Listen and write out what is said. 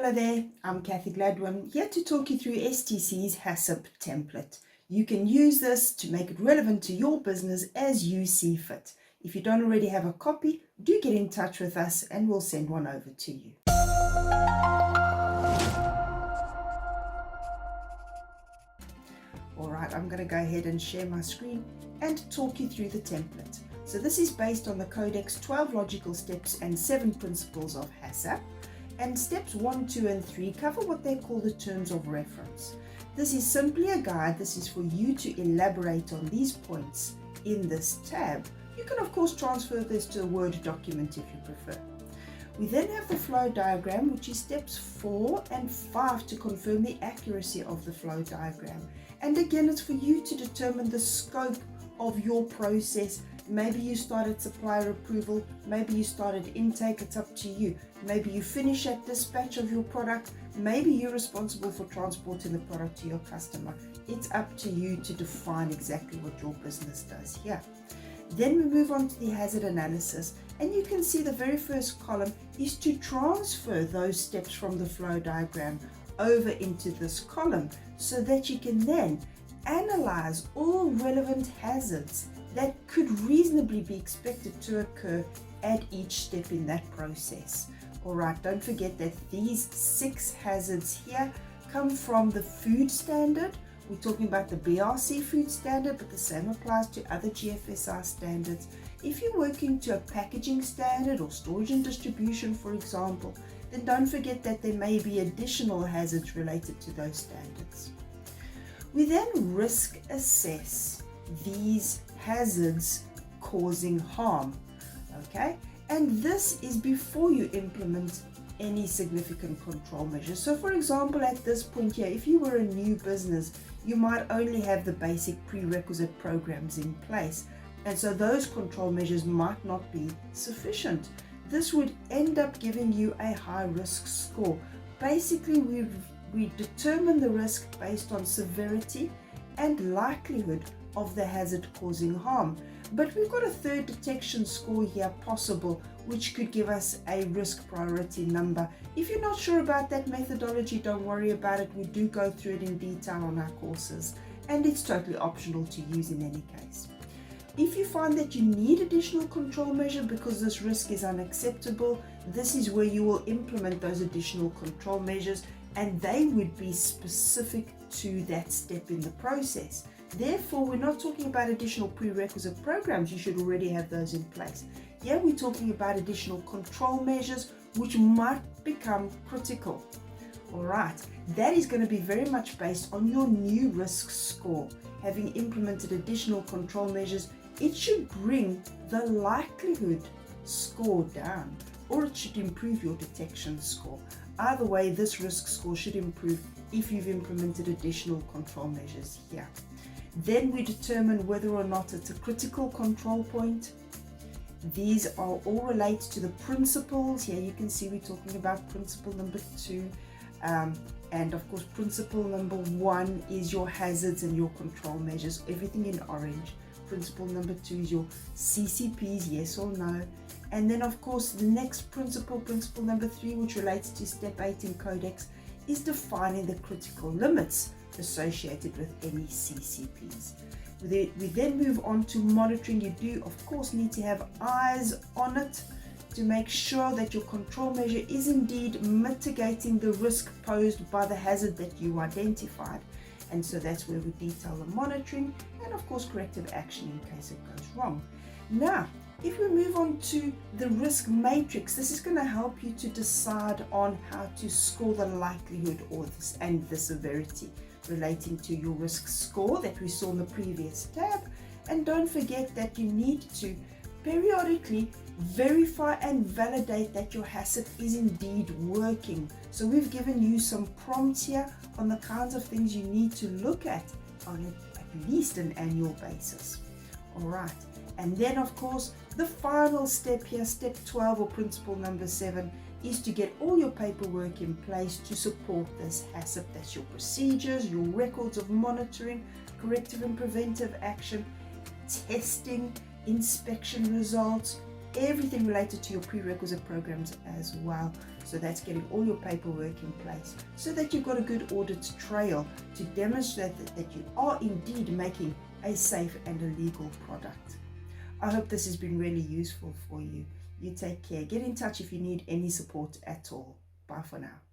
Hello there, I'm Kathy Gladwin, here to talk you through STC's HACCP template. You can use this to make it relevant to your business as you see fit. If you don't already have a copy, do get in touch with us and we'll send one over to you. Alright, I'm going to go ahead and share my screen and talk you through the template. So this is based on the Codex 12 logical steps and 7 principles of HACCP. And steps 1, 2, and 3 cover what they call the terms of reference. This is simply a guide. This is for you to elaborate on these points in this tab. You can of course transfer this to a Word document if you prefer. We then have the flow diagram, which is steps 4 and 5 to confirm the accuracy of the flow diagram. And again, it's for you to determine the scope of your process. Maybe you started supplier approval, maybe you started intake, it's up to you. Maybe you finish at dispatch of your product, maybe you're responsible for transporting the product to your customer. It's up to you to define exactly what your business does here. Then we move on to the hazard analysis, and you can see the very first column is to transfer those steps from the flow diagram over into this column so that you can then analyze all relevant hazards that could reasonably be expected to occur at each step in that process. Alright, don't forget that these 6 hazards here come from the food standard. We're talking about the BRC food standard, but the same applies to other GFSI standards. If you're working to a packaging standard or storage and distribution, for example, then don't forget that there may be additional hazards related to those standards. We then risk assess these hazards causing harm, okay? And this is before you implement any significant control measures. So for example, at this point here, if you were a new business, you might only have the basic prerequisite programs in place. And so those control measures might not be sufficient. This would end up giving you a high risk score. Basically, we determine the risk based on severity and likelihood of the hazard causing harm. But we've got a third detection score here possible, which could give us a risk priority number. If you're not sure about that methodology, don't worry about it. We do go through it in detail on our courses, and it's totally optional to use in any case. If you find that you need additional control measure because this risk is unacceptable, this is where you will implement those additional control measures, and they would be specific to that step in the process. Therefore, we're not talking about additional prerequisite programs. You should already have those in place. Here we're talking about additional control measures which might become critical. Alright, that is going to be very much based on your new risk score. Having implemented additional control measures, it should bring the likelihood score down, or it should improve your detection score. Either way, this risk score should improve if you've implemented additional control measures here. Then we determine whether or not it's a critical control point. These are all related to the principles. Here you can see we're talking about principle number 2. And of course, principle number 1 is your hazards and your control measures, everything in orange. Principle number 2 is your CCPs, yes or no. And then of course, the next principle, principle number 3, which relates to step 8 in Codex, is defining the critical limits associated with any CCPs. We then move on to monitoring. You do of course need to have eyes on it to make sure that your control measure is indeed mitigating the risk posed by the hazard that you identified. And so that's where we detail the monitoring and of course corrective action in case it goes wrong. Now, if we move on to the risk matrix, this is going to help you to decide on how to score the likelihood and the severity relating to your risk score that we saw in the previous tab. And don't forget that you need to periodically verify and validate that your HACCP is indeed working. So we've given you some prompts here on the kinds of things you need to look at on at least an annual basis. Alright, and then of course the final step here, step 12 or principle number 7, is to get all your paperwork in place to support this HACCP. That's your procedures, your records of monitoring, corrective and preventive action, testing, inspection results, everything related to your prerequisite programs as well. So that's getting all your paperwork in place so that you've got a good audit trail to demonstrate that you are indeed making a safe and a legal product. I hope this has been really useful for you. You take care. Get in touch if you need any support at all. Bye for now.